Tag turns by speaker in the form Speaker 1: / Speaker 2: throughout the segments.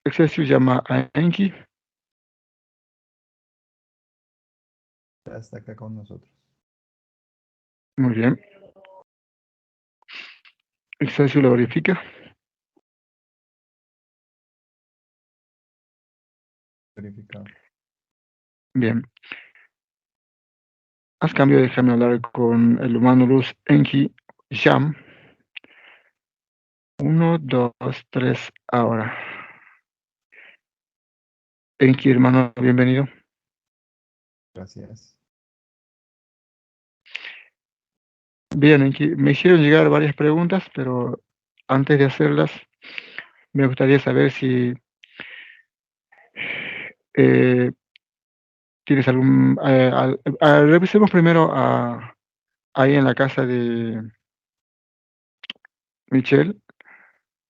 Speaker 1: Excelsius llama a Enki.
Speaker 2: Ya está acá con nosotros.
Speaker 1: Muy bien. Excelsius lo verifica.
Speaker 2: Verificado.
Speaker 1: Bien. Haz cambio, déjame hablar con el humano luz Enki Jam. 1, 2, 3, ahora. Enki, hermano, bienvenido.
Speaker 2: Gracias.
Speaker 1: Bien, Enki, me hicieron llegar varias preguntas, pero antes de hacerlas, me gustaría saber si tienes algún... revisemos primero ahí en la casa de Michelle.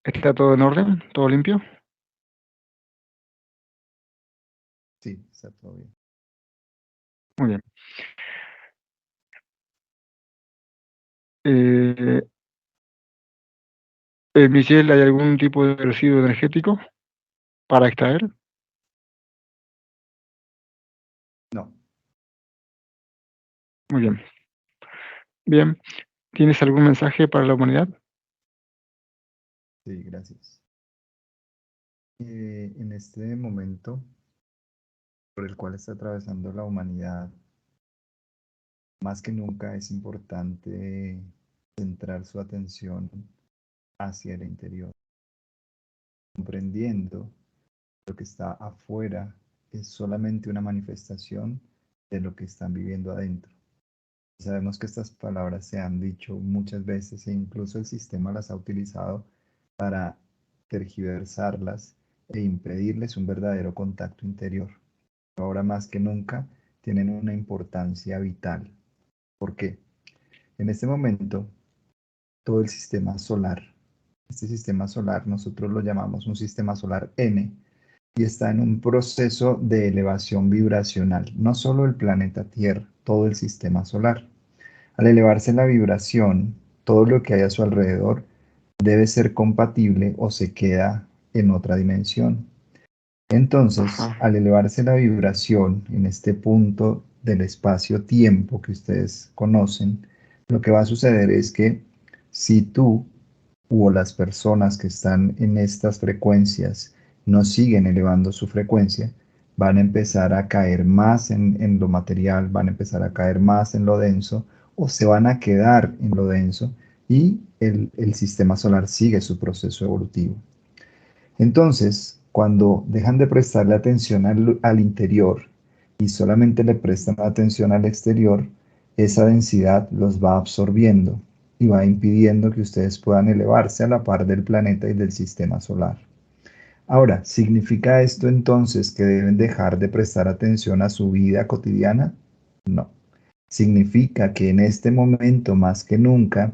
Speaker 1: ¿Está todo en orden? ¿Todo limpio?
Speaker 2: Sí, está todo bien.
Speaker 1: Muy bien. Michelle, ¿hay algún tipo de residuo energético para extraer?
Speaker 2: No.
Speaker 1: Muy bien. Bien. ¿Tienes algún mensaje para la humanidad?
Speaker 2: Sí, gracias. En este momento por el cual está atravesando la humanidad, más que nunca es importante centrar su atención hacia el interior, comprendiendo lo que está afuera es solamente una manifestación de lo que están viviendo adentro. Sabemos que estas palabras se han dicho muchas veces e incluso el sistema las ha utilizado para tergiversarlas e impedirles un verdadero contacto interior. Ahora más que nunca tienen una importancia vital. ¿Por qué? En este momento, todo el sistema solar, este sistema solar nosotros lo llamamos un sistema solar N, y está en un proceso de elevación vibracional, no solo el planeta Tierra, todo el sistema solar. Al elevarse la vibración, todo lo que hay a su alrededor debe ser compatible o se queda en otra dimensión. Entonces, al elevarse la vibración en este punto del espacio-tiempo que ustedes conocen, lo que va a suceder es que si tú o las personas que están en estas frecuencias no siguen elevando su frecuencia, van a empezar a caer más en lo material, van a empezar a caer más en lo denso o se van a quedar en lo denso y el sistema solar sigue su proceso evolutivo. Entonces, cuando dejan de prestarle atención al interior y solamente le prestan atención al exterior, esa densidad los va absorbiendo y va impidiendo que ustedes puedan elevarse a la par del planeta y del sistema solar. Ahora, ¿significa esto entonces que deben dejar de prestar atención a su vida cotidiana? No. Significa que en este momento más que nunca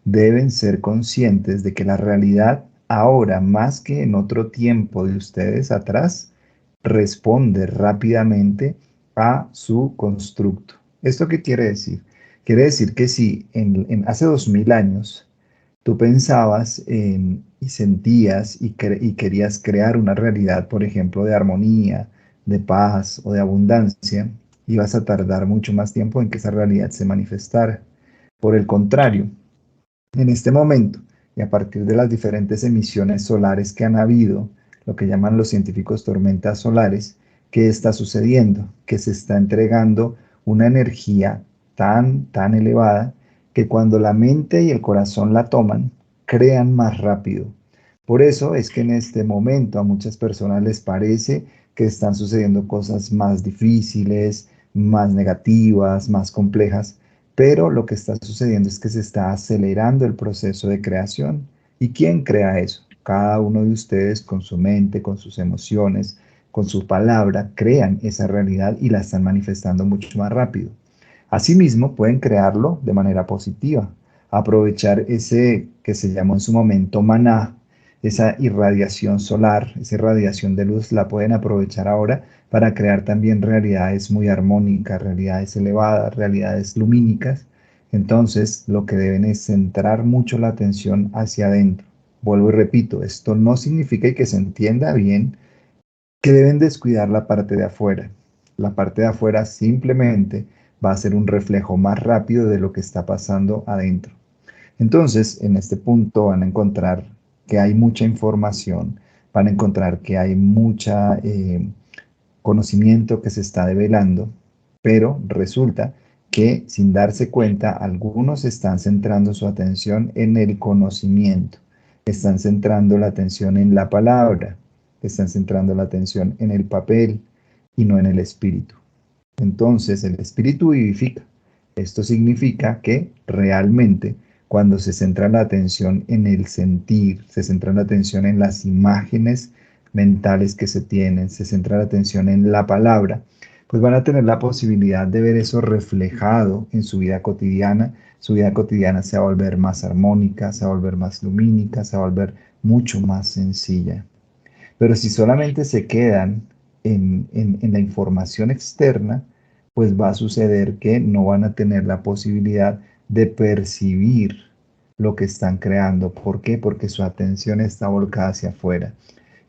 Speaker 2: deben ser conscientes de que la realidad ahora más que en otro tiempo de ustedes atrás responde rápidamente a su constructo. ¿Esto qué quiere decir? Quiere decir que si hace 2000 años tú pensabas y sentías y querías crear una realidad, por ejemplo, de armonía, de paz o de abundancia, ibas a tardar mucho más tiempo en que esa realidad se manifestara. Por el contrario, en este momento y a partir de las diferentes emisiones solares que han habido, lo que llaman los científicos tormentas solares, ¿qué está sucediendo? Que se está entregando una energía tan elevada que cuando la mente y el corazón la toman, crean más rápido. Por eso es que en este momento a muchas personas les parece que están sucediendo cosas más difíciles, más negativas, más complejas, pero lo que está sucediendo es que se está acelerando el proceso de creación. ¿Y quién crea eso? Cada uno de ustedes con su mente, con sus emociones, con su palabra, crean esa realidad y la están manifestando mucho más rápido. Asimismo, pueden crearlo de manera positiva, aprovechar ese que se llamó en su momento maná, esa irradiación solar, esa irradiación de luz, la pueden aprovechar ahora para crear también realidades muy armónicas, realidades elevadas, realidades lumínicas. Entonces, lo que deben es centrar mucho la atención hacia adentro, Vuelvo y repito, esto no significa, y que se entienda bien, que deben descuidar la parte de afuera. La parte de afuera simplemente va a ser un reflejo más rápido de lo que está pasando adentro. Entonces, en este punto van a encontrar que hay mucha información, van a encontrar que hay mucha conocimiento que se está develando, pero resulta que sin darse cuenta, algunos están centrando su atención en el conocimiento, están centrando la atención en la palabra, están centrando la atención en el papel y no en el espíritu. Entonces el espíritu vivifica. Esto significa que realmente cuando se centra la atención en el sentir, se centra la atención en las imágenes mentales que se tienen, se centra la atención en la palabra, pues van a tener la posibilidad de ver eso reflejado en su vida cotidiana. Su vida cotidiana se va a volver más armónica, se va a volver más lumínica, se va a volver mucho más sencilla. Pero si solamente se quedan en la información externa, pues va a suceder que no van a tener la posibilidad de percibir lo que están creando. ¿Por qué? Porque su atención está volcada hacia afuera.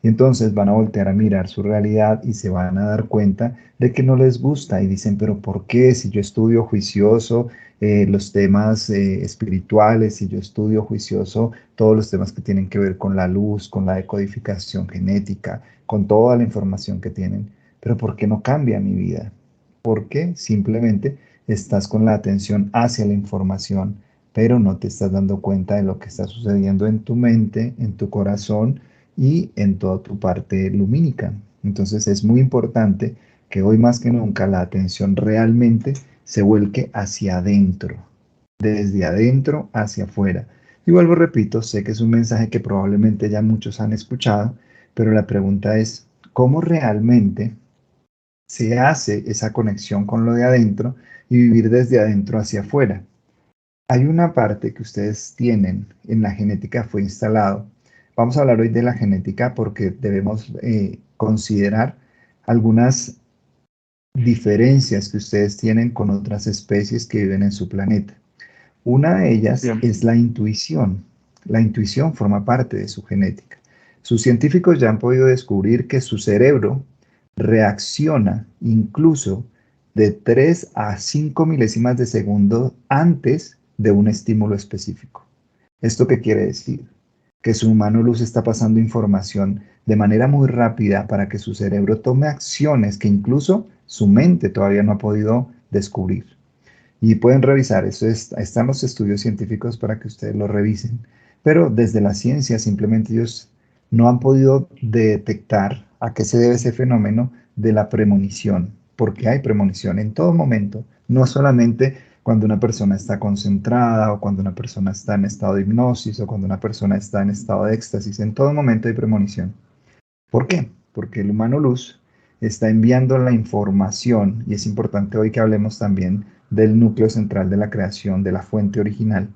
Speaker 2: Y entonces van a voltear a mirar su realidad y se van a dar cuenta de que no les gusta y dicen, pero ¿por qué? Si yo estudio juicioso los temas espirituales, si yo estudio juicioso todos los temas que tienen que ver con la luz, con la decodificación genética, con toda la información que tienen, pero ¿por qué no cambia mi vida? Porque simplemente estás con la atención hacia la información, pero no te estás dando cuenta de lo que está sucediendo en tu mente, en tu corazón y en toda tu parte lumínica. Entonces es muy importante que hoy más que nunca la atención realmente se vuelque hacia adentro, desde adentro hacia afuera. Y vuelvo, repito, sé que es un mensaje que probablemente ya muchos han escuchado, pero la pregunta es, ¿cómo realmente se hace esa conexión con lo de adentro y vivir desde adentro hacia afuera? Hay una parte que ustedes tienen en la genética, fue instalado. Vamos a hablar hoy de la genética porque debemos considerar algunas diferencias que ustedes tienen con otras especies que viven en su planeta. Una de ellas
Speaker 1: Bien,
Speaker 2: es la intuición. La intuición forma parte de su genética. Sus científicos ya han podido descubrir que su cerebro reacciona incluso de 3 a 5 milésimas de segundo antes de un estímulo específico. ¿Esto qué quiere decir? Que su humano luz está pasando información de manera muy rápida para que su cerebro tome acciones que incluso su mente todavía no ha podido descubrir. Y pueden revisar, están los estudios científicos para que ustedes lo revisen. Pero desde la ciencia simplemente ellos no han podido detectar a qué se debe ese fenómeno de la premonición, porque hay premonición en todo momento, no solamente cuando una persona está concentrada o cuando una persona está en estado de hipnosis o cuando una persona está en estado de éxtasis, en todo momento hay premonición. ¿Por qué? Porque el humano luz está enviando la información, y es importante hoy que hablemos también del núcleo central de la creación, de la fuente original.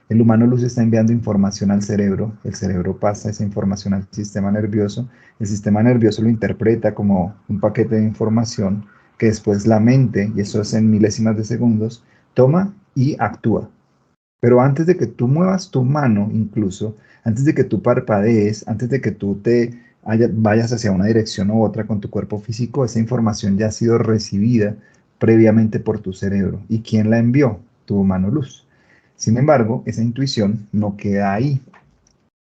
Speaker 2: El humano luz está enviando información al cerebro, el cerebro pasa esa información al sistema nervioso, el sistema nervioso lo interpreta como un paquete de información que después la mente, y eso es en milésimas de segundos, toma y actúa. Pero antes de que tú muevas tu mano, incluso, antes de que tú parpadees, antes de que tú vayas hacia una dirección u otra con tu cuerpo físico, esa información ya ha sido recibida previamente por tu cerebro. ¿Y quién la envió? Tu mano luz. Sin embargo, esa intuición no queda ahí.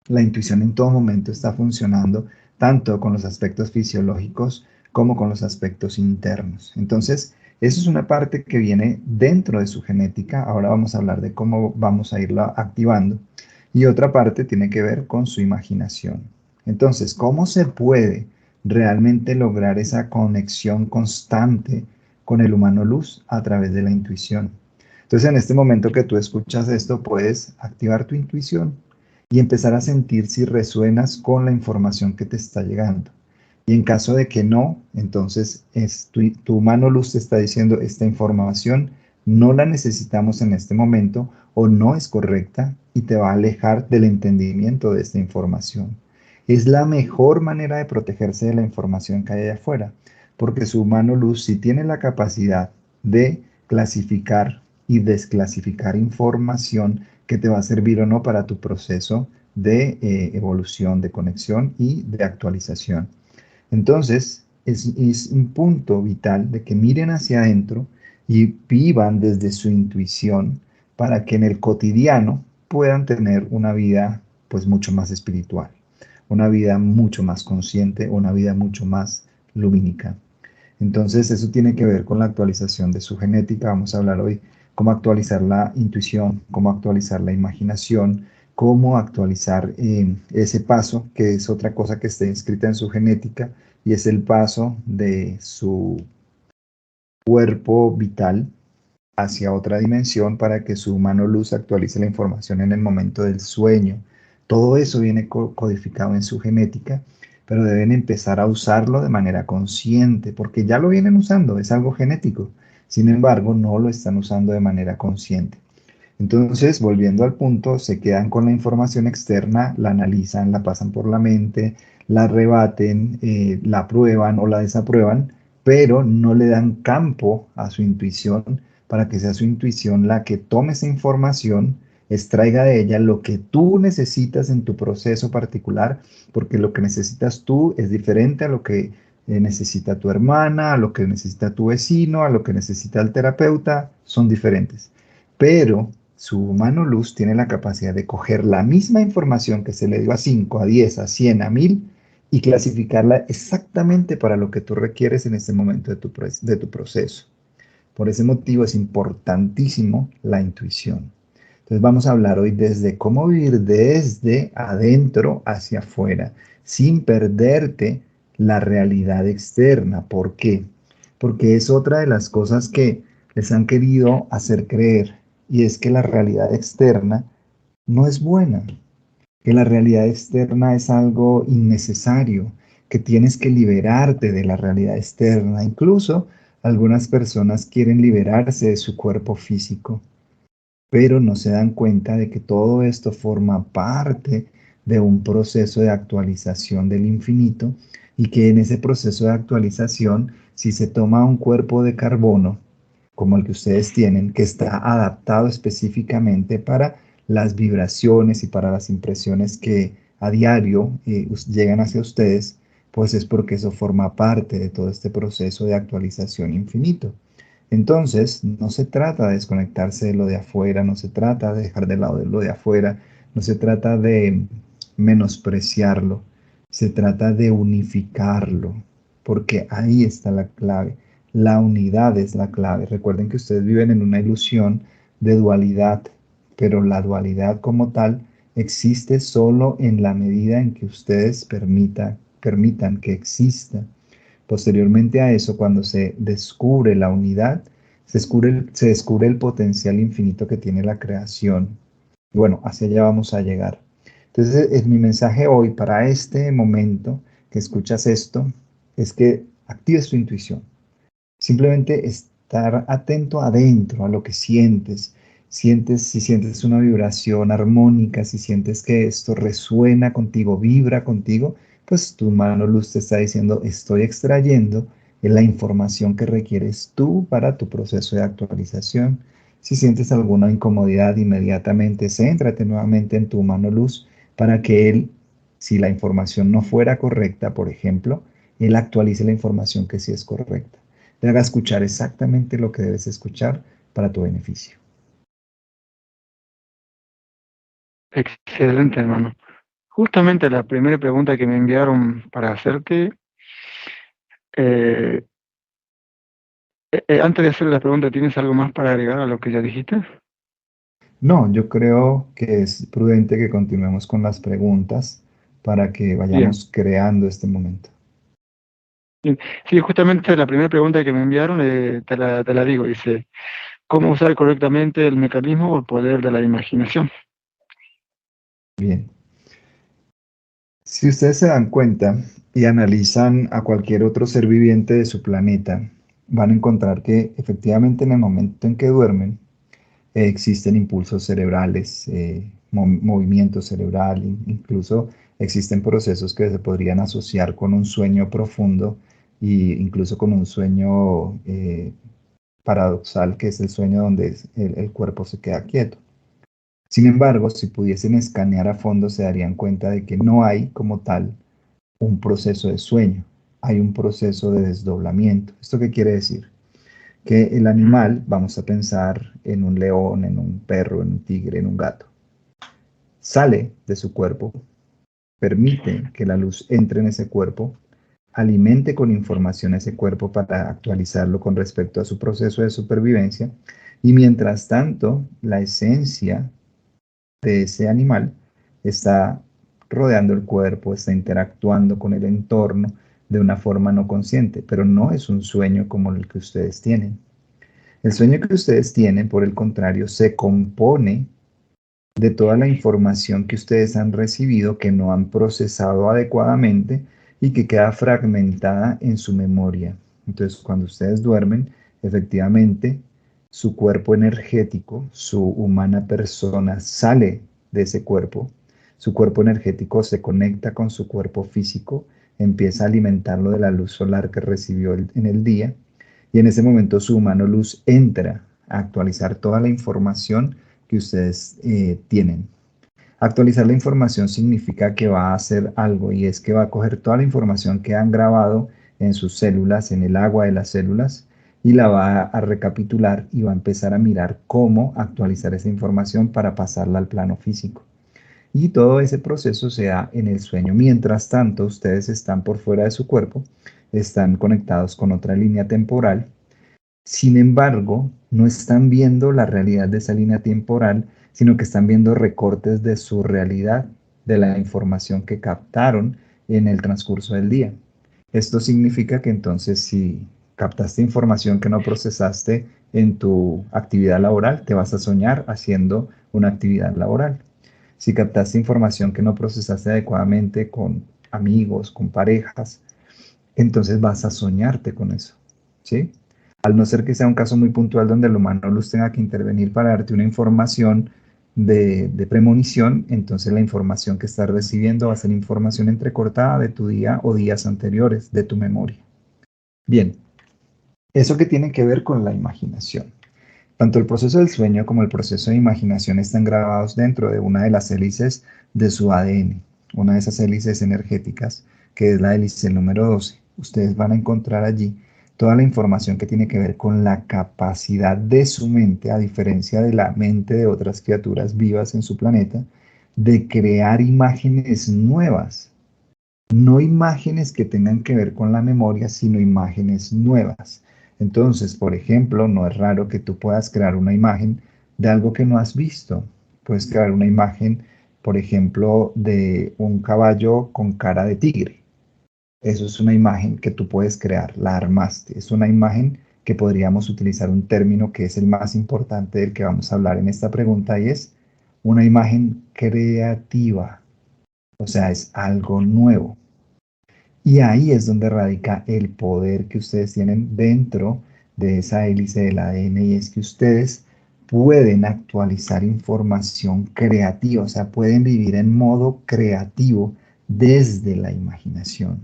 Speaker 2: La intuición en todo momento está funcionando tanto con los aspectos fisiológicos como con los aspectos internos. Entonces, eso es una parte que viene dentro de su genética. Ahora vamos a hablar de cómo vamos a irla activando. Y otra parte tiene que ver con su imaginación. Entonces, ¿cómo se puede realmente lograr esa conexión constante con el humano luz a través de la intuición? Entonces, en este momento que tú escuchas esto, puedes activar tu intuición y empezar a sentir si resuenas con la información que te está llegando. Y en caso de que no, entonces tu mano luz te está diciendo esta información no la necesitamos en este momento o no es correcta y te va a alejar del entendimiento de esta información. Es la mejor manera de protegerse de la información que hay allá afuera, porque su mano luz sí tiene la capacidad de clasificar y desclasificar información que te va a servir o no para tu proceso de evolución, de conexión y de actualización. Entonces, es un punto vital de que miren hacia adentro y vivan desde su intuición para que en el cotidiano puedan tener una vida pues mucho más espiritual, una vida mucho más consciente, una vida mucho más lumínica. Entonces, eso tiene que ver con la actualización de su genética. Vamos a hablar hoy cómo actualizar la intuición, cómo actualizar la imaginación, cómo actualizar ese paso, que es otra cosa que está inscrita en su genética, y es el paso de su cuerpo vital hacia otra dimensión para que su mano luz actualice la información en el momento del sueño. Todo eso viene codificado en su genética, pero deben empezar a usarlo de manera consciente, porque ya lo vienen usando, es algo genético. Sin embargo, no lo están usando de manera consciente. Entonces, volviendo al punto, se quedan con la información externa, la analizan, la pasan por la mente, la rebaten, la prueban o la desaprueban, pero no le dan campo a su intuición para que sea su intuición la que tome esa información, extraiga de ella lo que tú necesitas en tu proceso particular, porque lo que necesitas tú es diferente a lo que necesita tu hermana, a lo que necesita tu vecino, a lo que necesita el terapeuta, son diferentes. Pero su mano luz tiene la capacidad de coger la misma información que se le dio a 5, a 10, a 100, a 1000 y clasificarla exactamente para lo que tú requieres en este momento de tu proceso. Por ese motivo es importantísimo la intuición. Entonces vamos a hablar hoy desde cómo vivir desde adentro hacia afuera, sin perderte la realidad externa. ¿Por qué? Porque es otra de las cosas que les han querido hacer creer, y es que la realidad externa no es buena, que la realidad externa es algo innecesario, que tienes que liberarte de la realidad externa. Incluso algunas personas quieren liberarse de su cuerpo físico, pero no se dan cuenta de que todo esto forma parte de un proceso de actualización del infinito y que en ese proceso de actualización, si se toma un cuerpo de carbono, como el que ustedes tienen, que está adaptado específicamente para las vibraciones y para las impresiones que a diario llegan hacia ustedes, pues es porque eso forma parte de todo este proceso de actualización infinito. Entonces, no se trata de desconectarse de lo de afuera, no se trata de dejar de lado de lo de afuera, no se trata de menospreciarlo, se trata de unificarlo, porque ahí está la clave. La unidad es la clave. Recuerden que ustedes viven en una ilusión de dualidad, pero la dualidad como tal existe solo en la medida en que ustedes permitan que exista. Posteriormente a eso, cuando se descubre la unidad, se descubre el potencial infinito que tiene la creación. Y bueno, hacia allá vamos a llegar. Entonces, es mi mensaje hoy para este momento que escuchas esto, es que actives tu intuición. Simplemente estar atento adentro a lo que sientes. Si sientes una vibración armónica, si sientes que esto resuena contigo, vibra contigo, pues tu mano luz te está diciendo, estoy extrayendo la información que requieres tú para tu proceso de actualización. Si sientes alguna incomodidad, inmediatamente céntrate nuevamente en tu mano luz para que él, si la información no fuera correcta, por ejemplo, él actualice la información que sí es correcta, te haga escuchar exactamente lo que debes escuchar para tu beneficio.
Speaker 1: Excelente, hermano. Justamente la primera pregunta que me enviaron para hacerte, eh, antes de hacer la pregunta, ¿tienes algo más para agregar a lo que ya dijiste?
Speaker 2: No, yo creo que es prudente que continuemos con las preguntas para que
Speaker 1: Bien,
Speaker 2: vayamos creando este momento.
Speaker 1: bien. Sí, justamente la primera pregunta que me enviaron, te la digo, dice, ¿cómo usar correctamente el mecanismo o el poder de la imaginación?
Speaker 2: Bien. Si ustedes se dan cuenta y analizan a cualquier otro ser viviente de su planeta, van a encontrar que efectivamente en el momento en que duermen, existen impulsos cerebrales, movimiento cerebral, incluso existen procesos que se podrían asociar con un sueño profundo e incluso con un sueño paradoxal, que es el sueño donde el cuerpo se queda quieto. Sin embargo, si pudiesen escanear a fondo, se darían cuenta de que no hay como tal un proceso de sueño, hay un proceso de desdoblamiento. ¿Esto qué quiere decir? Que el animal, vamos a pensar en un león, en un perro, en un tigre, en un gato, sale de su cuerpo, permite que la luz entre en ese cuerpo, alimente con información a ese cuerpo para actualizarlo con respecto a su proceso de supervivencia, y mientras tanto, la esencia de ese animal está rodeando el cuerpo, está interactuando con el entorno de una forma no consciente, pero no es un sueño como el que ustedes tienen. El sueño que ustedes tienen, por el contrario, se compone de toda la información que ustedes han recibido que no han procesado adecuadamente y que queda fragmentada en su memoria. Entonces, cuando ustedes duermen, efectivamente, su cuerpo energético, su humana persona sale de ese cuerpo. Su cuerpo energético se conecta con su cuerpo físico, empieza a alimentarlo de la luz solar que recibió en el día, y en ese momento su humano luz entra a actualizar toda la información que ustedes tienen. Actualizar la información significa que va a hacer algo, y es que va a coger toda la información que han grabado en sus células, en el agua de las células, y la va a recapitular y va a empezar a mirar cómo actualizar esa información para pasarla al plano físico. Y todo ese proceso se da en el sueño. Mientras tanto, ustedes están por fuera de su cuerpo, están conectados con otra línea temporal. Sin embargo, no están viendo la realidad de esa línea temporal, sino que están viendo recortes de su realidad, de la información que captaron en el transcurso del día. Esto significa que entonces, si captaste información que no procesaste en tu actividad laboral, te vas a soñar haciendo una actividad laboral. Si captaste información que no procesaste adecuadamente con amigos, con parejas, entonces vas a soñarte con eso, ¿sí? Al no ser que sea un caso muy puntual donde el humano luz tenga que intervenir para darte una información de premonición, entonces la información que estás recibiendo va a ser información entrecortada de tu día o días anteriores, de tu memoria. Bien, eso que tiene que ver con la imaginación. Tanto el proceso del sueño como el proceso de imaginación están grabados dentro de una de las hélices de su ADN, una de esas hélices energéticas, que es la hélice número 12. Ustedes van a encontrar allí toda la información que tiene que ver con la capacidad de su mente, a diferencia de la mente de otras criaturas vivas en su planeta, de crear imágenes nuevas. No imágenes que tengan que ver con la memoria, sino imágenes nuevas. Entonces, por ejemplo, no es raro que tú puedas crear una imagen de algo que no has visto. Puedes crear una imagen, por ejemplo, de un caballo con cara de tigre. Eso es una imagen que tú puedes crear, la armaste. Es una imagen que podríamos utilizar un término que es el más importante del que vamos a hablar en esta pregunta, y es una imagen creativa. O sea, es algo nuevo. Y ahí es donde radica el poder que ustedes tienen dentro de esa hélice del ADN, y es que ustedes pueden actualizar información creativa, o sea, pueden vivir en modo creativo desde la imaginación.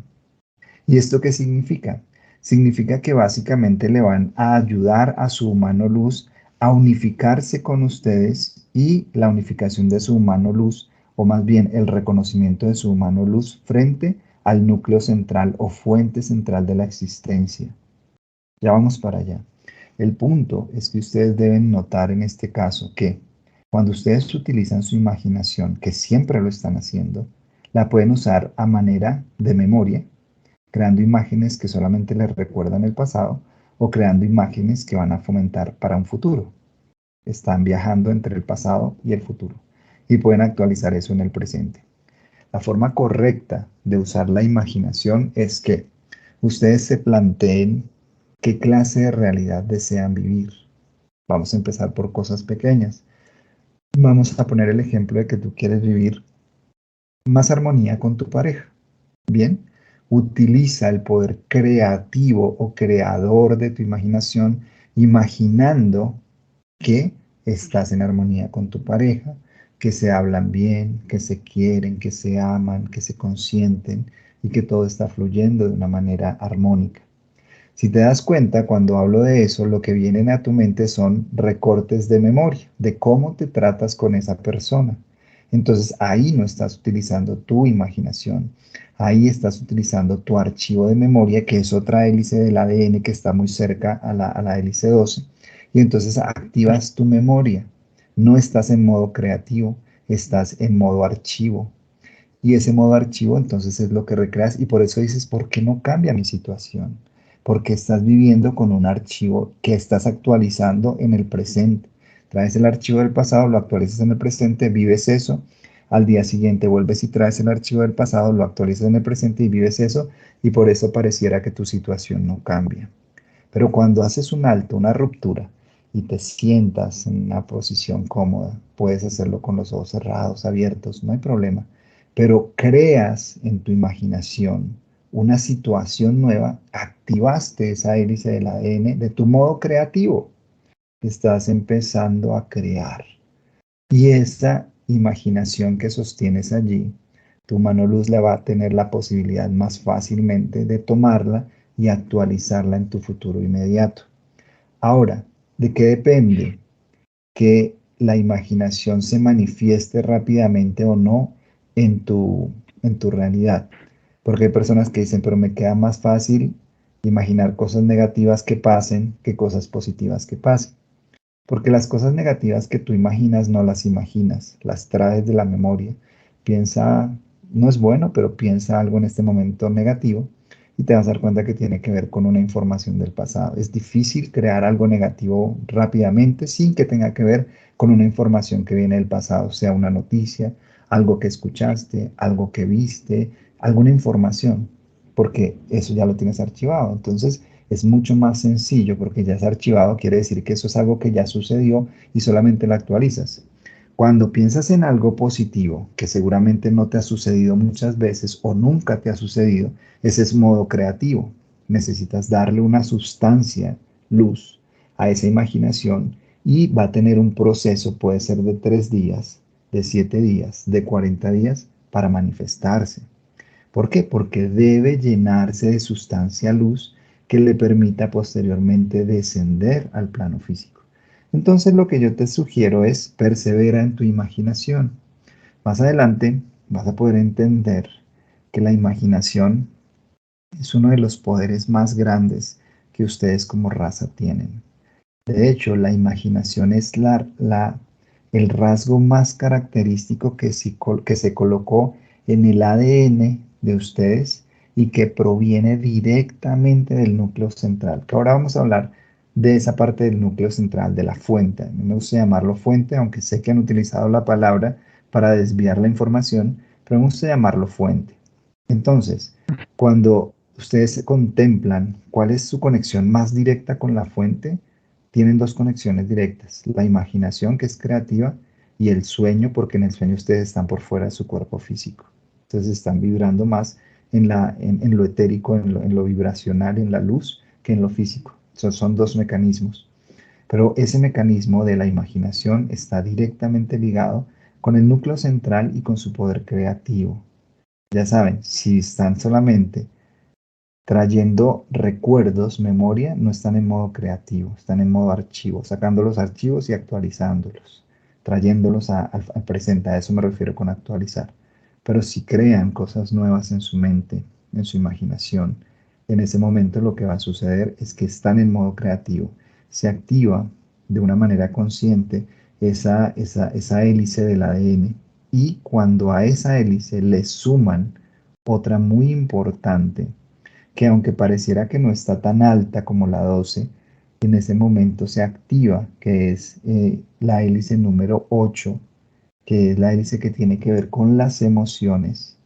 Speaker 2: ¿Y esto qué significa? Significa que básicamente le van a ayudar a su humano luz a unificarse con ustedes, y la unificación de su humano luz, o más bien el reconocimiento de su humano luz frente al núcleo central o fuente central de la existencia. Ya vamos para allá. El punto es que ustedes deben notar en este caso que cuando ustedes utilizan su imaginación, que siempre lo están haciendo, la pueden usar a manera de memoria, creando imágenes que solamente les recuerdan el pasado, o creando imágenes que van a fomentar para un futuro. Están viajando entre el pasado y el futuro, y pueden actualizar eso en el presente. La forma correcta de usar la imaginación es que ustedes se planteen qué clase de realidad desean vivir. Vamos a empezar por cosas pequeñas. Vamos a poner el ejemplo de que tú quieres vivir más armonía con tu pareja. Bien, utiliza el poder creativo o creador de tu imaginación, imaginando que estás en armonía con tu pareja, que se hablan bien, que se quieren, que se aman, que se consienten, y que todo está fluyendo de una manera armónica. Si te das cuenta, cuando hablo de eso, lo que vienen a tu mente son recortes de memoria, de cómo te tratas con esa persona. Entonces ahí no estás utilizando tu imaginación, ahí estás utilizando tu archivo de memoria, que es otra hélice del ADN que está muy cerca a la hélice 12, y entonces activas tu memoria. No estás en modo creativo, estás en modo archivo. Y ese modo archivo entonces es lo que recreas y por eso dices, ¿por qué no cambia mi situación? Porque estás viviendo con un archivo que estás actualizando en el presente. Traes el archivo del pasado, lo actualizas en el presente, vives eso. Al día siguiente vuelves y traes el archivo del pasado, lo actualizas en el presente y vives eso. Y por eso pareciera que tu situación no cambia. Pero cuando haces un alto, una ruptura, y te sientas en una posición cómoda, puedes hacerlo con los ojos cerrados, abiertos, no hay problema. Pero creas en tu imaginación una situación nueva, activaste esa hélice del ADN de tu modo creativo. Estás empezando a crear. Y esa imaginación que sostienes allí, tu mano luz la va a tener la posibilidad más fácilmente de tomarla y actualizarla en tu futuro inmediato. Ahora, ¿de qué depende que la imaginación se manifieste rápidamente o no en tu realidad? Porque hay personas que dicen, pero me queda más fácil imaginar cosas negativas que pasen que cosas positivas que pasen. Porque las cosas negativas que tú imaginas no las imaginas, las traes de la memoria. Piensa, no es bueno, pero piensa algo en este momento negativo y te vas a dar cuenta que tiene que ver con una información del pasado. Es difícil crear algo negativo rápidamente sin que tenga que ver con una información que viene del pasado, sea una noticia, algo que escuchaste, algo que viste, alguna información, porque eso ya lo tienes archivado. Entonces, es mucho más sencillo porque ya es archivado, quiere decir que eso es algo que ya sucedió y solamente lo actualizas. Cuando piensas en algo positivo, que seguramente no te ha sucedido muchas veces o nunca te ha sucedido, ese es modo creativo. Necesitas darle una sustancia, luz, a esa imaginación y va a tener un proceso, puede ser de 3 días, de 7 días, de 40 días, para manifestarse. ¿Por qué? Porque debe llenarse de sustancia luz que le permita posteriormente descender al plano físico. Entonces lo que yo te sugiero es persevera en tu imaginación. Más adelante vas a poder entender que la imaginación es uno de los poderes más grandes que ustedes como raza tienen. De hecho, la imaginación es el rasgo más característico que se colocó en el ADN de ustedes y que proviene directamente del núcleo central. Que ahora vamos a hablar de esa parte del núcleo central, de la fuente. A mí me gusta llamarlo fuente, aunque sé que han utilizado la palabra para desviar la información, pero me gusta llamarlo fuente. Entonces, cuando ustedes contemplan cuál es su conexión más directa con la fuente, tienen dos conexiones directas, la imaginación que es creativa y el sueño, porque en el sueño ustedes están por fuera de su cuerpo físico. Entonces están vibrando más en lo etérico, en lo vibracional, en la luz, que en lo físico. Esos son dos mecanismos. Pero ese mecanismo de la imaginación está directamente ligado con el núcleo central y con su poder creativo. Ya saben, si están solamente trayendo recuerdos, memoria, no están en modo creativo, están en modo archivo, sacando los archivos y actualizándolos, trayéndolos al presente, a eso me refiero con actualizar. Pero si crean cosas nuevas en su mente, en su imaginación, en ese momento lo que va a suceder es que están en modo creativo, se activa de una manera consciente esa hélice del ADN y cuando a esa hélice le suman otra muy importante, que aunque pareciera que no está tan alta como la 12, en ese momento se activa, que es la hélice número 8, que es la hélice que tiene que ver con las emociones.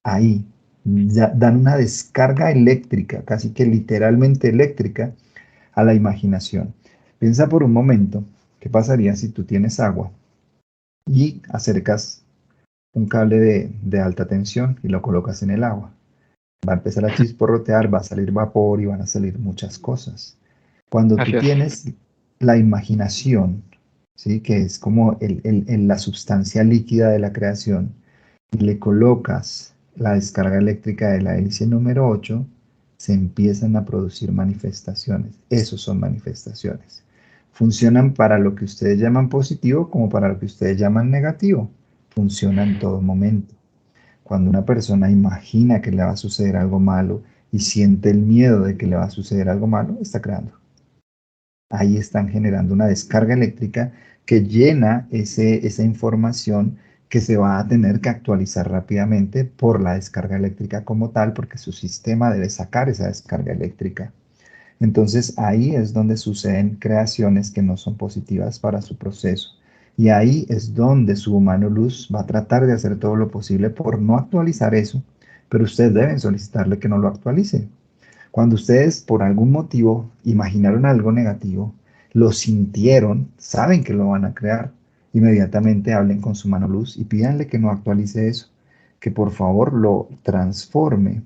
Speaker 2: Ahí ya dan una descarga eléctrica, casi que literalmente eléctrica, a la imaginación. Piensa por un momento, ¿qué pasaría si tú tienes agua y acercas un cable de alta tensión y lo colocas en el agua? Va a empezar a chisporrotear, va a salir vapor y van a salir muchas cosas. Cuando tú
Speaker 1: Así es.
Speaker 2: tienes la imaginación, ¿sí? Que es como la sustancia líquida de la creación, y le colocas la descarga eléctrica de la hélice número 8, se empiezan a producir manifestaciones. Esos son manifestaciones. Funcionan para lo que ustedes llaman positivo como para lo que ustedes llaman negativo. Funciona en todo momento. Cuando una persona imagina que le va a suceder algo malo y siente el miedo de que le va a suceder algo malo, está creando. Ahí están generando una descarga eléctrica que llena esa información que se va a tener que actualizar rápidamente por la descarga eléctrica como tal, porque su sistema debe sacar esa descarga eléctrica. Entonces ahí es donde suceden creaciones que no son positivas para su proceso. Y ahí es donde su humano luz va a tratar de hacer todo lo posible por no actualizar eso, pero ustedes deben solicitarle que no lo actualice. Cuando ustedes por algún motivo imaginaron algo negativo, lo sintieron, saben que lo van a crear, inmediatamente hablen con su mano luz y pídanle que no actualice eso, que por favor lo transforme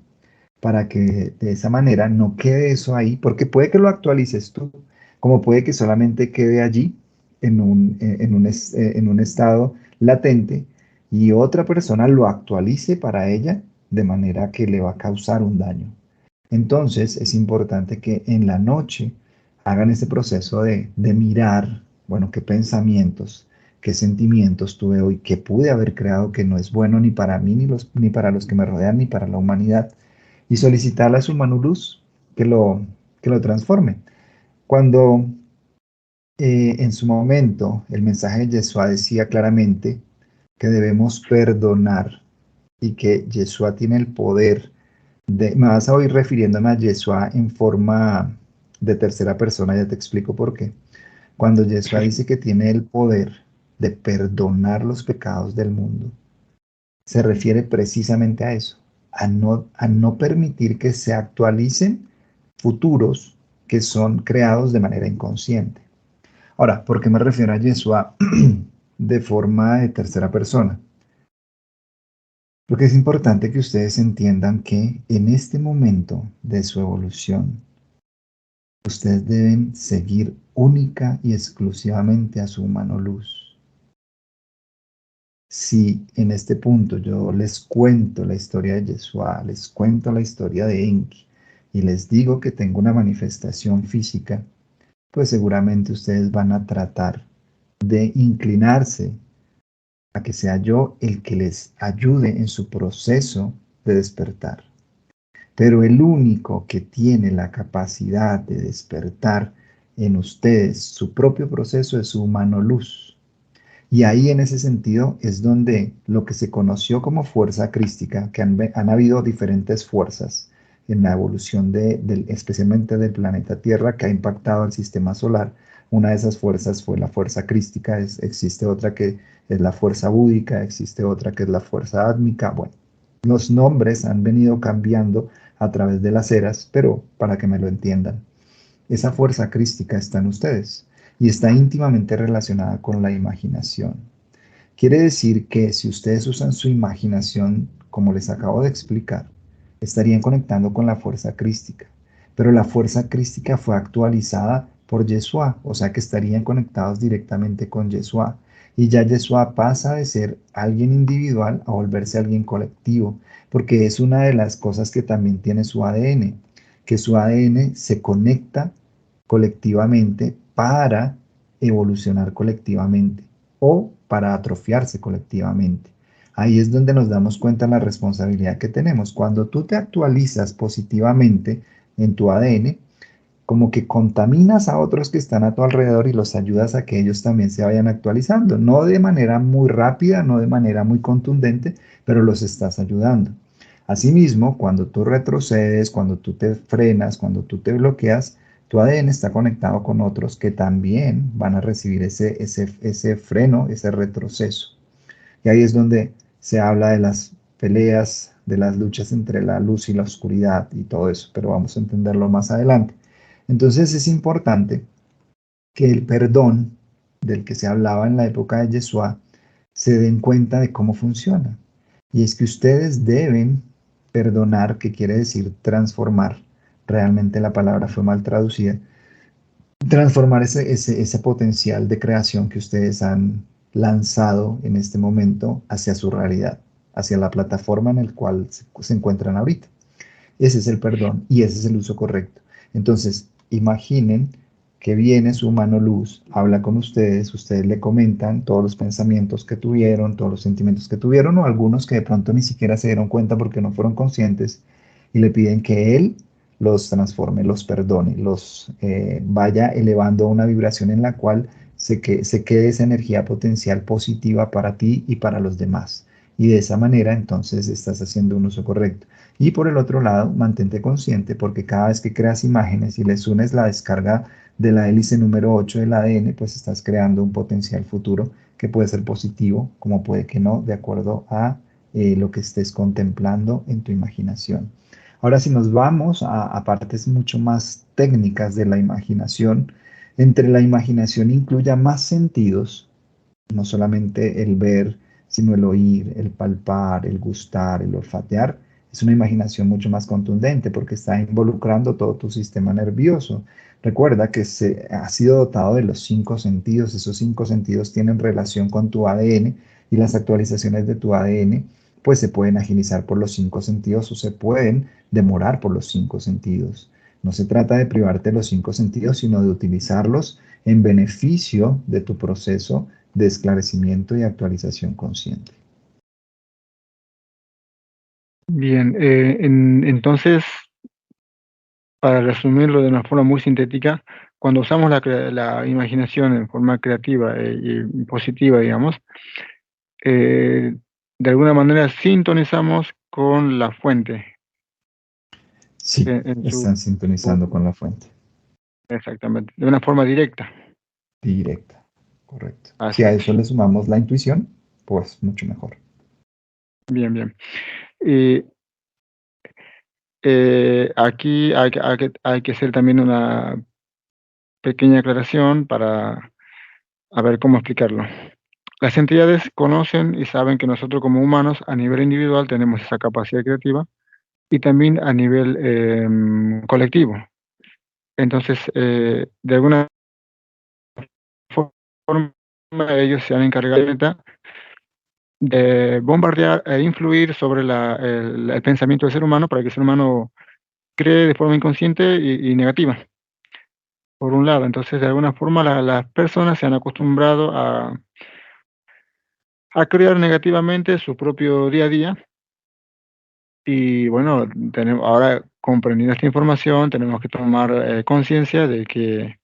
Speaker 2: para que de esa manera no quede eso ahí, porque puede que lo actualices tú, como puede que solamente quede allí en un estado latente y otra persona lo actualice para ella de manera que le va a causar un daño. Entonces es importante que en la noche hagan ese proceso de mirar, bueno, qué pensamientos, qué sentimientos tuve hoy, qué pude haber creado que no es bueno ni para mí, ni para los que me rodean, ni para la humanidad, y solicitarle a su mano luz que lo transforme. Cuando en su momento el mensaje de Yeshua decía claramente que debemos perdonar y que Yeshua tiene el poder me vas a oír refiriéndome a Yeshua en forma de tercera persona, ya te explico por qué. Cuando Yeshua dice que tiene el poder de perdonar los pecados del mundo, se refiere precisamente a eso, a no permitir que se actualicen futuros que son creados de manera inconsciente. Ahora, ¿por qué me refiero a Yeshua de forma de tercera persona? Porque es importante que ustedes entiendan que en este momento de su evolución, ustedes deben seguir única y exclusivamente a su humano luz. Si en este punto yo les cuento la historia de Yeshua, les cuento la historia de Enki y les digo que tengo una manifestación física, pues seguramente ustedes van a tratar de inclinarse a que sea yo el que les ayude en su proceso de despertar. Pero el único que tiene la capacidad de despertar en ustedes su propio proceso es su humano luz. Y ahí en ese sentido es donde lo que se conoció como fuerza crística, que han habido diferentes fuerzas en la evolución especialmente del planeta Tierra que ha impactado al sistema solar. Una de esas fuerzas fue la fuerza crística, existe otra que es la fuerza búdica, existe otra que es la fuerza átmica. Bueno, los nombres han venido cambiando a través de las eras, pero para que me lo entiendan, esa fuerza crística está en ustedes y está íntimamente relacionada con la imaginación. Quiere decir que si ustedes usan su imaginación, como les acabo de explicar, estarían conectando con la fuerza crística. Pero la fuerza crística fue actualizada por Yeshua, o sea que estarían conectados directamente con Yeshua. Y ya Yeshua pasa de ser alguien individual a volverse alguien colectivo, porque es una de las cosas que también tiene su ADN, que su ADN se conecta colectivamente para evolucionar colectivamente o para atrofiarse colectivamente. Ahí es donde nos damos cuenta de la responsabilidad que tenemos. Cuando tú te actualizas positivamente en tu ADN, como que contaminas a otros que están a tu alrededor y los ayudas a que ellos también se vayan actualizando. No de manera muy rápida, no de manera muy contundente, pero los estás ayudando. Asimismo, cuando tú retrocedes, cuando tú te frenas, cuando tú te bloqueas, tu ADN está conectado con otros que también van a recibir ese freno, ese retroceso. Y ahí es donde se habla de las peleas, de las luchas entre la luz y la oscuridad y todo eso, pero vamos a entenderlo más adelante. Entonces es importante que el perdón del que se hablaba en la época de Yeshua se den cuenta de cómo funciona. Y es que ustedes deben perdonar, que quiere decir transformar. Realmente la palabra fue mal traducida. Transformar ese potencial de creación que ustedes han lanzado en este momento hacia su realidad, hacia la plataforma en la cual se encuentran ahorita. Ese es el perdón y ese es el uso correcto. Entonces, imaginen que viene su mano luz, habla con ustedes le comentan todos los pensamientos que tuvieron, todos los sentimientos que tuvieron, o algunos que de pronto ni siquiera se dieron cuenta porque no fueron conscientes, y le piden que él los transforme, los perdone, los vaya elevando a una vibración en la cual se quede esa energía potencial positiva para ti y para los demás. Y de esa manera entonces estás haciendo un uso correcto. Y por el otro lado, mantente consciente porque cada vez que creas imágenes y les unes la descarga de la hélice número 8 del ADN, pues estás creando un potencial futuro que puede ser positivo, como puede que no, de acuerdo a lo que estés contemplando en tu imaginación. Ahora, si nos vamos a partes mucho más técnicas de la imaginación, entre la imaginación incluya más sentidos, no solamente el ver, sino el oír, el palpar, el gustar, el olfatear. Es una imaginación mucho más contundente porque está involucrando todo tu sistema nervioso. Recuerda que ha sido dotado de los 5 sentidos. Esos 5 sentidos tienen relación con tu ADN y las actualizaciones de tu ADN pues se pueden agilizar por los 5 sentidos o se pueden demorar por los 5 sentidos. No se trata de privarte de los 5 sentidos, sino de utilizarlos en beneficio de tu proceso de esclarecimiento y actualización consciente.
Speaker 1: Bien, entonces, para resumirlo de una forma muy sintética, cuando usamos la imaginación en forma creativa y positiva, digamos, de alguna manera sintonizamos con la fuente
Speaker 2: Sí,
Speaker 1: en su...
Speaker 2: están sintonizando con la fuente
Speaker 1: Exactamente, de una forma directa.
Speaker 2: directa, correcto. Si
Speaker 1: Así
Speaker 2: a
Speaker 1: es.
Speaker 2: eso le sumamos la intuición, pues mucho mejor.
Speaker 1: Bien, bien. Y aquí hay que hacer también una pequeña aclaración para a ver cómo explicarlo. Las entidades conocen y saben que nosotros como humanos a nivel individual tenemos esa capacidad creativa y también a nivel colectivo. Entonces, de alguna forma, ellos se han encargado de bombardear e influir sobre el pensamiento del ser humano para que el ser humano cree de forma inconsciente y negativa, por un lado. Entonces, de alguna forma, las personas se han acostumbrado a crear negativamente su propio día a día. Y bueno, ahora comprendiendo esta información, tenemos que tomar conciencia de que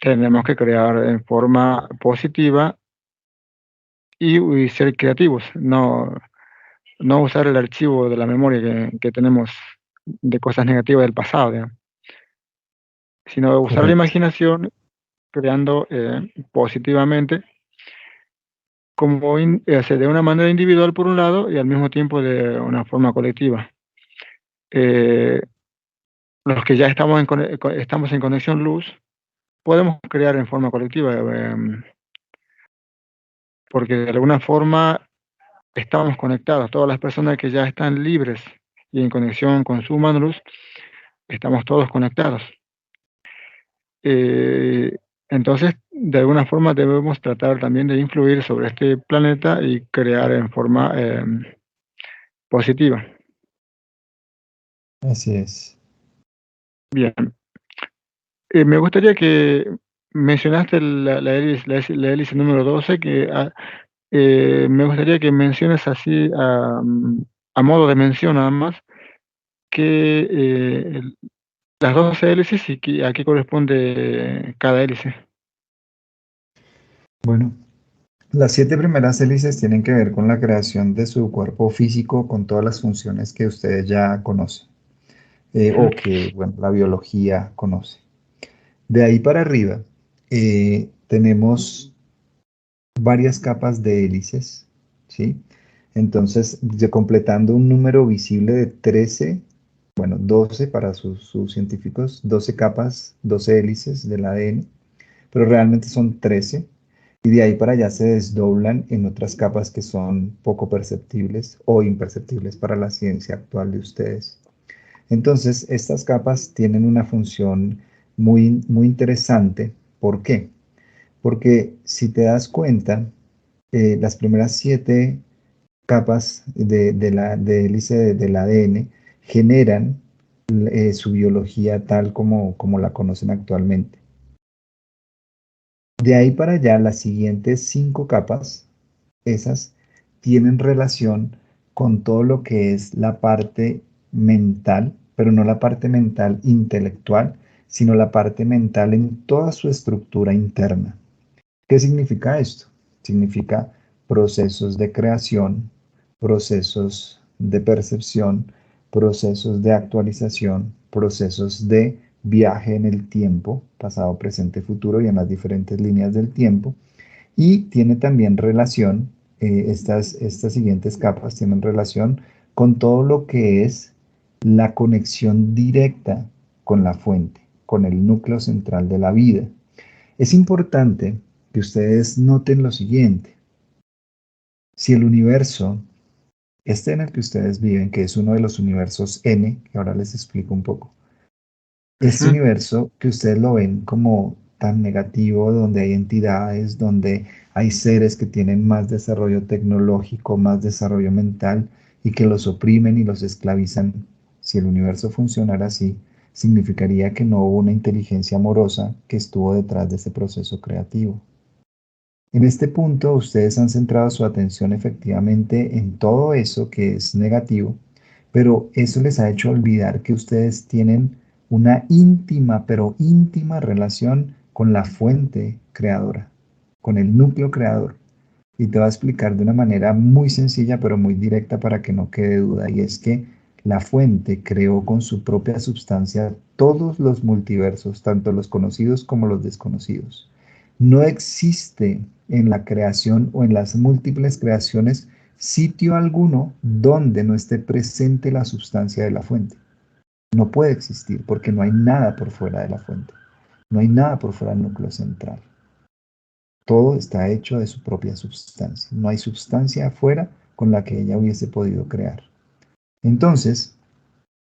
Speaker 1: tenemos que crear en forma positiva y ser creativos, no usar el archivo de la memoria que tenemos de cosas negativas del pasado, digamos, sino usar la
Speaker 2: Correcto.
Speaker 1: imaginación creando positivamente, de una manera individual por un lado y al mismo tiempo de una forma colectiva. Eh, los que ya estamos en conexión luz, podemos crear en forma colectiva, porque de alguna forma estamos conectados. Todas las personas que ya están libres y en conexión con su mano luz, estamos todos conectados. Eh, entonces, de alguna forma debemos tratar también de influir sobre este planeta y crear en forma positiva.
Speaker 2: Así es.
Speaker 1: Bien. Me gustaría que mencionaste la hélice número 12, me gustaría que menciones así a modo de mención nada más, que las 12 hélices y a qué corresponde cada hélice.
Speaker 2: Bueno, las 7 primeras hélices tienen que ver con la creación de su cuerpo físico con todas las funciones que ustedes ya conocen,
Speaker 1: Ujú.
Speaker 2: o que, bueno, la biología conoce. De ahí para arriba, tenemos varias capas de hélices, ¿sí? Entonces, completando un número visible de 13, bueno, 12 para sus científicos, 12 capas, 12 hélices del ADN, pero realmente son 13, y de ahí para allá se desdoblan en otras capas que son poco perceptibles o imperceptibles para la ciencia actual de ustedes. Entonces, estas capas tienen una función muy, muy interesante. ¿Por qué? Porque si te das cuenta, las primeras 7 capas de hélice del ADN generan su biología tal como la conocen actualmente. De ahí para allá, las siguientes 5 capas, esas tienen relación con todo lo que es la parte mental, pero no la parte mental intelectual, sino la parte mental en toda su estructura interna. ¿Qué significa esto? Significa procesos de creación, procesos de percepción, procesos de actualización, procesos de viaje en el tiempo, pasado, presente, futuro y en las diferentes líneas del tiempo. Y tiene también relación, estas siguientes capas tienen relación con todo lo que es la conexión directa con la fuente, con el núcleo central de la vida. Es importante que ustedes noten lo siguiente. Si el universo, este en el que ustedes viven, que es uno de los universos N, que ahora les explico un poco, este
Speaker 1: Ujú.
Speaker 2: universo que ustedes lo ven como tan negativo, donde hay entidades, donde hay seres que tienen más desarrollo tecnológico, más desarrollo mental y que los oprimen y los esclavizan, si el universo funcionara así, significaría que no hubo una inteligencia amorosa que estuvo detrás de ese proceso creativo. En este punto, ustedes han centrado su atención efectivamente en todo eso que es negativo, pero eso les ha hecho olvidar que ustedes tienen una íntima, pero íntima relación con la fuente creadora, con el núcleo creador. Y te voy a explicar de una manera muy sencilla, pero muy directa para que no quede duda, y es que la fuente creó con su propia substancia todos los multiversos, tanto los conocidos como los desconocidos. No existe en la creación o en las múltiples creaciones sitio alguno donde no esté presente la sustancia de la fuente. No puede existir porque no hay nada por fuera de la fuente. No hay nada por fuera del núcleo central. Todo está hecho de su propia sustancia. No hay sustancia afuera con la que ella hubiese podido crear. Entonces,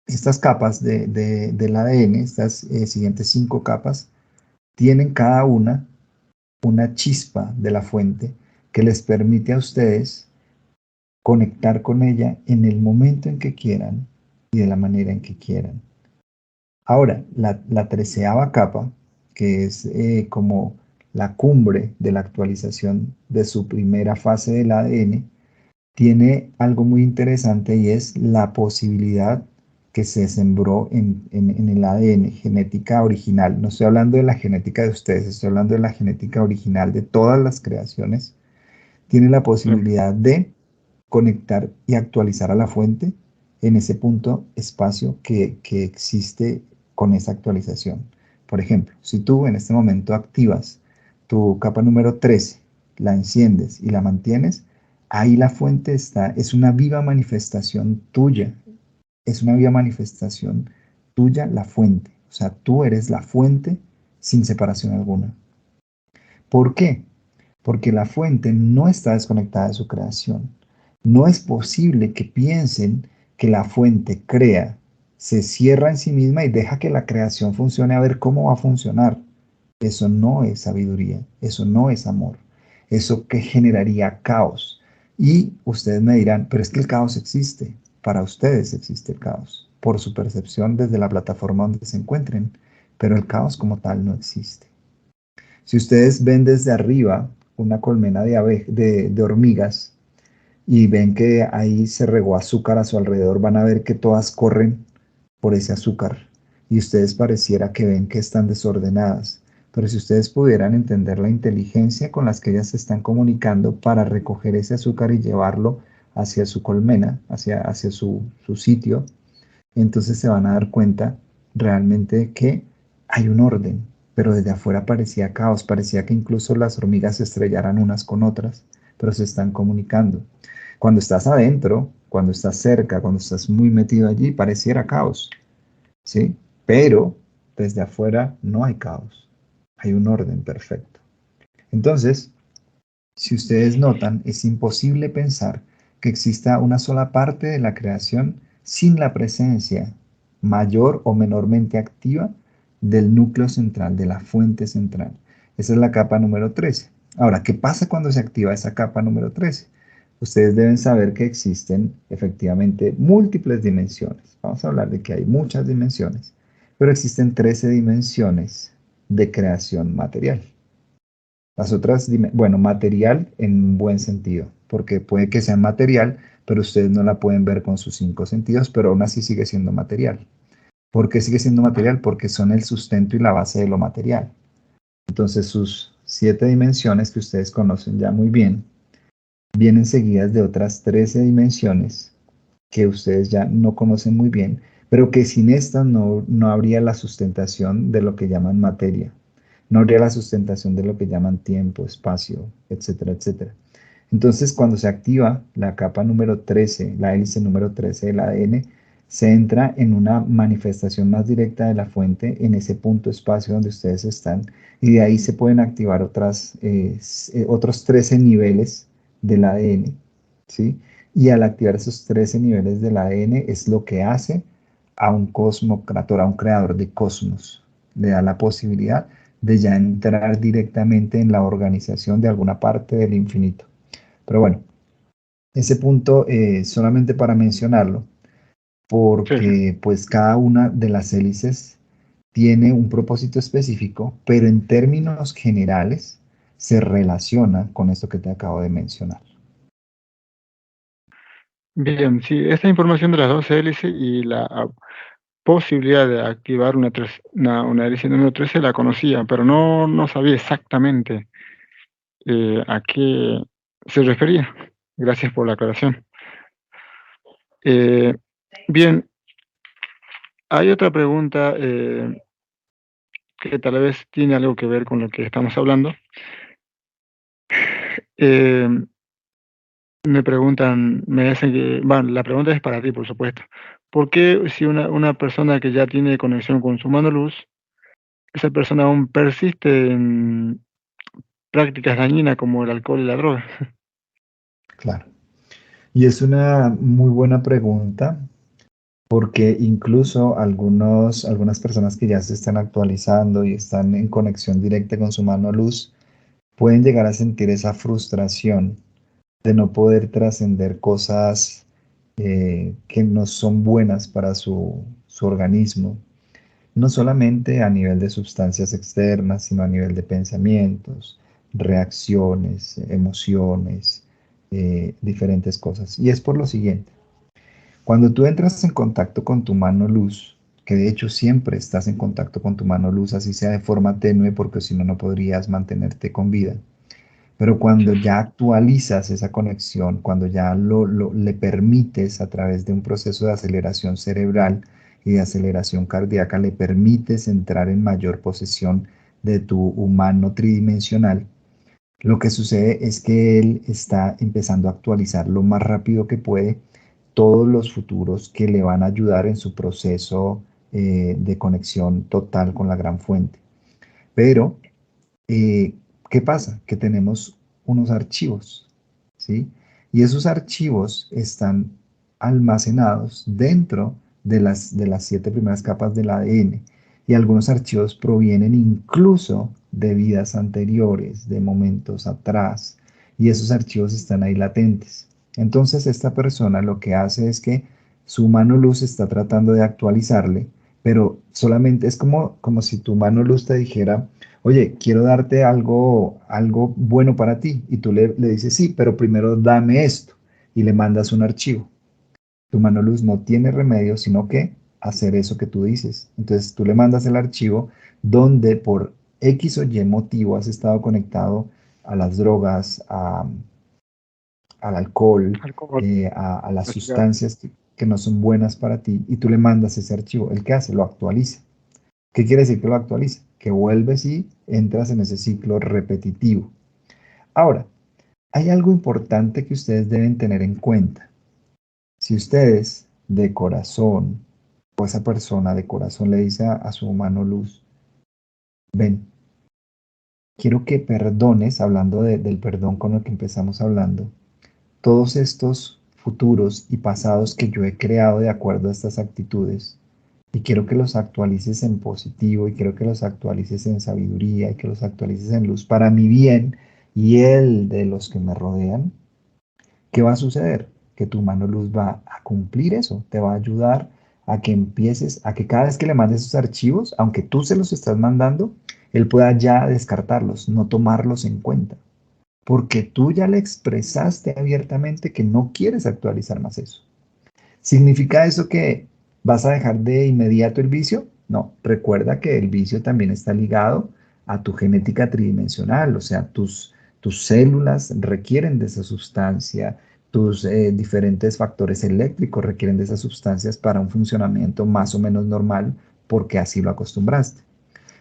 Speaker 2: estas capas del ADN, estas siguientes 5 capas, tienen cada una chispa de la fuente que les permite a ustedes conectar con ella en el momento en que quieran y de la manera en que quieran. Ahora, la 13ª capa, que es como la cumbre de la actualización de su primera fase del ADN, tiene algo muy interesante y es la posibilidad que se sembró en el ADN, genética original. No estoy hablando de la genética de ustedes, estoy hablando de la genética original de todas las creaciones. Tiene la posibilidad de conectar y actualizar a la fuente en ese punto espacio que existe con esa actualización. Por ejemplo, si tú en este momento activas tu capa número 13, la enciendes y la mantienes, ahí la fuente está, es una viva manifestación tuya, es una viva manifestación tuya la fuente. O sea, tú eres la fuente sin separación alguna. ¿Por qué? Porque la fuente no está desconectada de su creación. No es posible que piensen que la fuente crea, se cierra en sí misma y deja que la creación funcione a ver cómo va a funcionar. Eso no es sabiduría, eso no es amor, eso que generaría caos. Y ustedes me dirán, pero es que el caos existe, para ustedes existe el caos, por su percepción desde la plataforma donde se encuentren, pero el caos como tal no existe. Si ustedes ven desde arriba una colmena de hormigas y ven que ahí se regó azúcar a su alrededor, van a ver que todas corren por ese azúcar y ustedes pareciera que ven que están desordenadas. Pero si ustedes pudieran entender la inteligencia con las que ellas se están comunicando para recoger ese azúcar y llevarlo hacia su colmena, hacia su sitio, entonces se van a dar cuenta realmente que hay un orden, pero desde afuera parecía caos, parecía que incluso las hormigas se estrellaran unas con otras, pero se están comunicando. Cuando estás adentro, cuando estás cerca, cuando estás muy metido allí, pareciera caos, ¿sí? Pero desde afuera no hay caos, hay un orden perfecto. Entonces, si ustedes notan, es imposible pensar que exista una sola parte de la creación sin la presencia mayor o menormente activa del núcleo central, de la fuente central. Esa es la capa número 13. Ahora, ¿qué pasa cuando se activa esa capa número 13? ustedes deben saber que existen efectivamente múltiples dimensiones. Vamos a hablar de que hay muchas dimensiones, pero existen 13 dimensiones de creación material. Las otras, bueno, material en un buen sentido, porque puede que sea material, pero ustedes no la pueden ver con sus 5 sentidos, pero aún así sigue siendo material. ¿Por qué sigue siendo material? Porque son el sustento y la base de lo material. Entonces sus 7 dimensiones que ustedes conocen ya muy bien, vienen seguidas de otras 13 dimensiones que ustedes ya no conocen muy bien, pero que sin estas no habría la sustentación de lo que llaman materia, no habría la sustentación de lo que llaman tiempo, espacio, etcétera, etcétera. Entonces, cuando se activa la capa número 13, la hélice número 13 del ADN, se entra en una manifestación más directa de la fuente en ese punto espacio donde ustedes están, y de ahí se pueden activar otros 13 niveles del ADN, ¿sí? Y al activar esos 13 niveles del ADN es lo que hace a un cosmocreador, a un creador de cosmos. Le da la posibilidad de ya entrar directamente en la organización de alguna parte del infinito. Pero bueno, ese punto solamente para mencionarlo,
Speaker 1: Sí, sí.
Speaker 2: porque pues cada una de las hélices tiene un propósito específico, pero en términos generales se relaciona con esto que te acabo de mencionar.
Speaker 1: Bien, sí, esta información de las dos hélices y la posibilidad de activar una hélice número 13 la conocía, pero no sabía exactamente a qué se refería. Gracias por la aclaración. Eh, bien, hay otra pregunta que tal vez tiene algo que ver con lo que estamos hablando. Eh, Me preguntan, me dicen que, bueno, la pregunta es para ti, por supuesto. ¿Por qué si una persona que ya tiene conexión con su mano luz, esa persona aún persiste en prácticas dañinas como el alcohol y la droga?
Speaker 2: Claro. Y es una muy buena pregunta porque incluso algunas personas que ya se están actualizando y están en conexión directa con su mano luz pueden llegar a sentir esa frustración de no poder trascender cosas que no son buenas para su organismo, no solamente a nivel de sustancias externas, sino a nivel de pensamientos, reacciones, emociones, diferentes cosas. Y es por lo siguiente. Cuando tú entras en contacto con tu mano luz, que de hecho siempre estás en contacto con tu mano luz, así sea de forma tenue, porque si no, no podrías mantenerte con vida. Pero cuando ya actualizas esa conexión, cuando ya le permites a través de un proceso de aceleración cerebral y de aceleración cardíaca, le permites entrar en mayor posesión de tu humano tridimensional, lo que sucede es que él está empezando a actualizar lo más rápido que puede todos los futuros que le van a ayudar en su proceso de conexión total con la gran fuente. Pero, eh, ¿qué pasa? Que tenemos unos archivos, ¿sí? Y esos archivos están almacenados dentro de las 7 primeras capas del ADN. Y algunos archivos provienen incluso de vidas anteriores, de momentos atrás. Y esos archivos están ahí latentes. Entonces esta persona lo que hace es que su mano luz está tratando de actualizarle, pero solamente es como si tu mano luz te dijera, oye, quiero darte algo bueno para ti. Y tú le dices, sí, pero primero dame esto. Y le mandas un archivo. Tu mano luz no tiene remedio, sino que hacer eso que tú dices. Entonces tú le mandas el archivo donde por X o Y motivo has estado conectado a las drogas, al alcohol,
Speaker 1: Alcohol,
Speaker 2: a las
Speaker 1: los cigarros.
Speaker 2: sustancias que no son buenas para ti. Y tú le mandas ese archivo. ¿El qué hace? Lo actualiza. ¿Qué quiere decir que lo actualiza? Que vuelves y entras en ese ciclo repetitivo. Ahora, hay algo importante que ustedes deben tener en cuenta. Si ustedes de corazón, o esa persona de corazón le dice a su mano luz, ven, quiero que perdones, hablando del perdón con el que empezamos hablando, todos estos futuros y pasados que yo he creado de acuerdo a estas actitudes, y quiero que los actualices en positivo, y quiero que los actualices en sabiduría, y que los actualices en luz para mi bien y el de los que me rodean. ¿qué va a suceder? Que tu mano luz va a cumplir eso, te va a ayudar a que empieces, a que cada vez que le mandes esos archivos, aunque tú se los estás mandando, él pueda ya descartarlos, no tomarlos en cuenta, porque tú ya le expresaste abiertamente que no quieres actualizar más eso. ¿Significa eso que vas a dejar de inmediato el vicio? No, recuerda que el vicio también está ligado a tu genética tridimensional, o sea, tus células requieren de esa sustancia, tus diferentes factores eléctricos requieren de esas sustancias para un funcionamiento más o menos normal, porque así lo acostumbraste.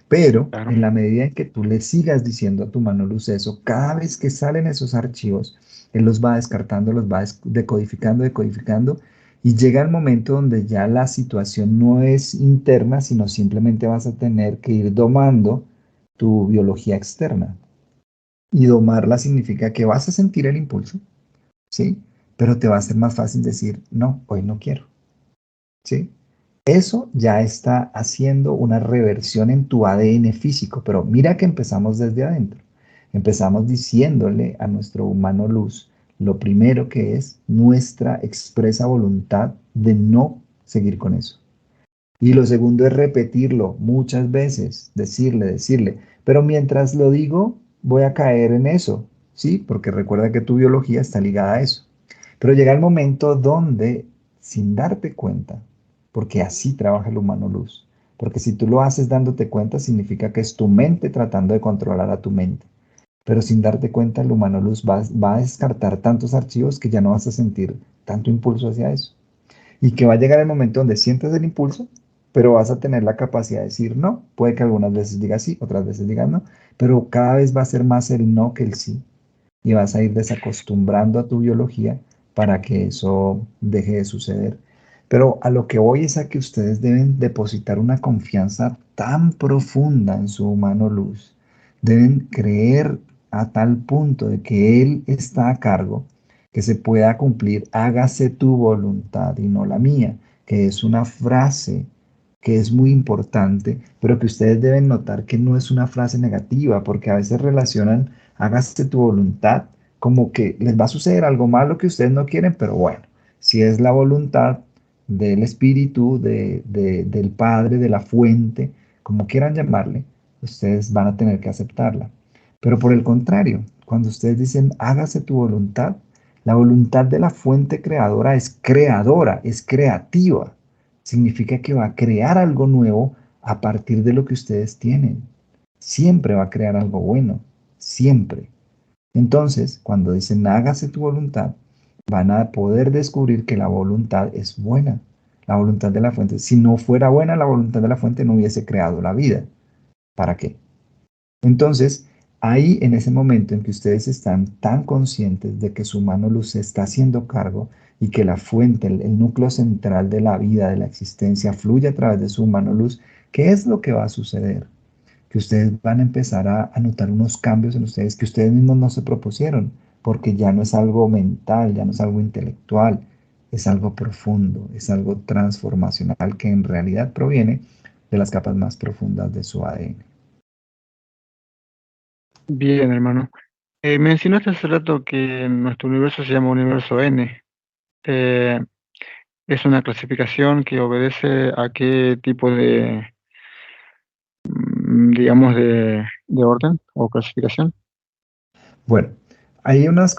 Speaker 2: Pero
Speaker 1: Claro.
Speaker 2: en la medida en que tú le sigas diciendo a tu mano luz eso, cada vez que salen esos archivos, él los va descartando, los va decodificando, decodificando, y llega el momento donde ya la situación no es interna, sino simplemente vas a tener que ir domando tu biología externa. Y domarla significa que vas a sentir el impulso, ¿sí? Pero te va a ser más fácil decir, no, hoy no quiero, ¿sí? Eso ya está haciendo una reversión en tu ADN físico, pero mira que empezamos desde adentro. Empezamos diciéndole a nuestro humano luz lo primero que es nuestra expresa voluntad de no seguir con eso. Y lo segundo es repetirlo muchas veces, decirle, pero mientras lo digo, voy a caer en eso, ¿sí? Porque recuerda que tu biología está ligada a eso. Pero llega el momento donde, sin darte cuenta, porque así trabaja el humano luz, porque si tú lo haces dándote cuenta, significa que es tu mente tratando de controlar a tu mente. Pero sin darte cuenta, el humano luz va a descartar tantos archivos que ya no vas a sentir tanto impulso hacia eso. Y que va a llegar el momento donde sientes el impulso, pero vas a tener la capacidad de decir no. Puede que algunas veces digas sí, otras veces digas no, pero cada vez va a ser más el no que el sí. Y vas a ir desacostumbrando a tu biología para que eso deje de suceder. Pero a lo que voy es a que ustedes deben depositar una confianza tan profunda en su humano luz. Deben creer a tal punto de que Él está a cargo, que se pueda cumplir, hágase tu voluntad y no la mía, que es una frase que es muy importante, pero que ustedes deben notar que no es una frase negativa, porque a veces relacionan hágase tu voluntad como que les va a suceder algo malo que ustedes no quieren, pero bueno, si es la voluntad del Espíritu, del Padre, de la fuente, como quieran llamarle, ustedes van a tener que aceptarla. Pero por el contrario, cuando ustedes dicen hágase tu voluntad, la voluntad de la fuente creadora, es creativa. Significa que va a crear algo nuevo a partir de lo que ustedes tienen. Siempre va a crear algo bueno, siempre. Entonces, cuando dicen hágase tu voluntad, van a poder descubrir que la voluntad es buena, la voluntad de la fuente. Si no fuera buena, la voluntad de la fuente no hubiese creado la vida. ¿Para qué? Entonces, ahí en ese momento en que ustedes están tan conscientes de que su mano luz se está haciendo cargo y que la fuente, el núcleo central de la vida, de la existencia, fluye a través de su mano luz, ¿qué es lo que va a suceder? Que ustedes van a empezar a notar unos cambios en ustedes que ustedes mismos no se propusieron, porque ya no es algo mental, ya no es algo intelectual, es algo profundo, es algo transformacional que en realidad proviene de las capas más profundas de su ADN.
Speaker 1: Bien, hermano. Mencionaste hace rato que nuestro universo se llama Universo N. Eh, ¿Es una clasificación que obedece a qué tipo de, digamos, de orden o clasificación?
Speaker 2: Bueno, hay unas